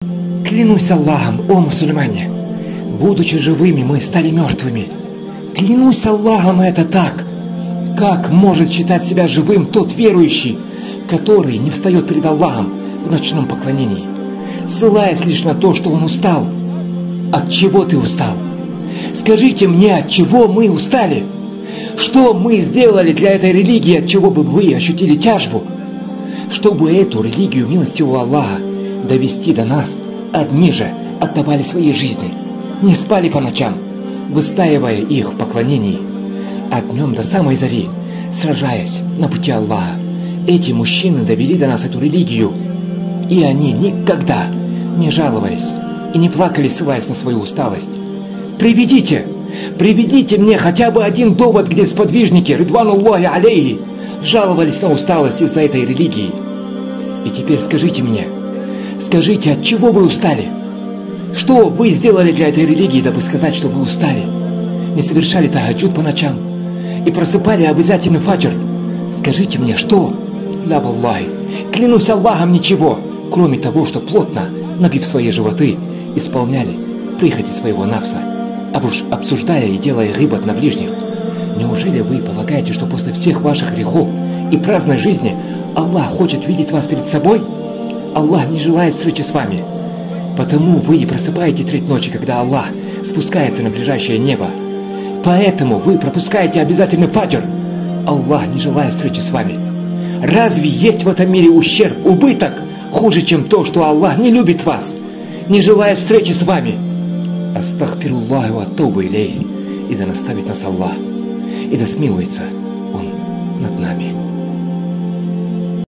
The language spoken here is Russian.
Клянусь Аллахом, о мусульмане, будучи живыми, мы стали мертвыми. Клянусь Аллахом, это так. Как может считать себя живым тот верующий, который не встает перед Аллахом в ночном поклонении, ссылаясь лишь на то, что он устал? От чего ты устал? Скажите мне, от чего мы устали? Что мы сделали для этой религии, от чего бы вы ощутили тяжбу? Чтобы эту религию милостивого Аллаха довести до нас, одни же отдавали свои жизни, не спали по ночам, выстаивая их в поклонении, а днем до самой зари, сражаясь на пути Аллаха. Эти мужчины довели до нас эту религию, и они никогда не жаловались и не плакали, ссылаясь на свою усталость. Приведите мне хотя бы один довод, где сподвижники, ридвануллахи алейхи, жаловались на усталость из-за этой религии. И теперь скажите мне, от чего вы устали? Что вы сделали для этой религии, дабы сказать, что вы устали? Не совершали тахаджуд по ночам и просыпали обязательный фаджр? Скажите мне, что? Ля валлахи, клянусь Аллахом, ничего, кроме того, что плотно, набив свои животы, исполняли прихоти своего нафса, обсуждая и делая гибат на ближних. Неужели вы полагаете, что после всех ваших грехов и праздной жизни Аллах хочет видеть вас перед собой? Аллах не желает встречи с вами. Потому вы и просыпаете треть ночи, когда Аллах спускается на ближайшее небо. Поэтому вы пропускаете обязательный фаджр. Аллах не желает встречи с вами. Разве есть в этом мире ущерб, убыток, хуже, чем то, что Аллах не любит вас, не желает встречи с вами? Астагфируллахи ва аттаубу илейхи. И да наставит нас Аллах, и да смилуется Он над нами.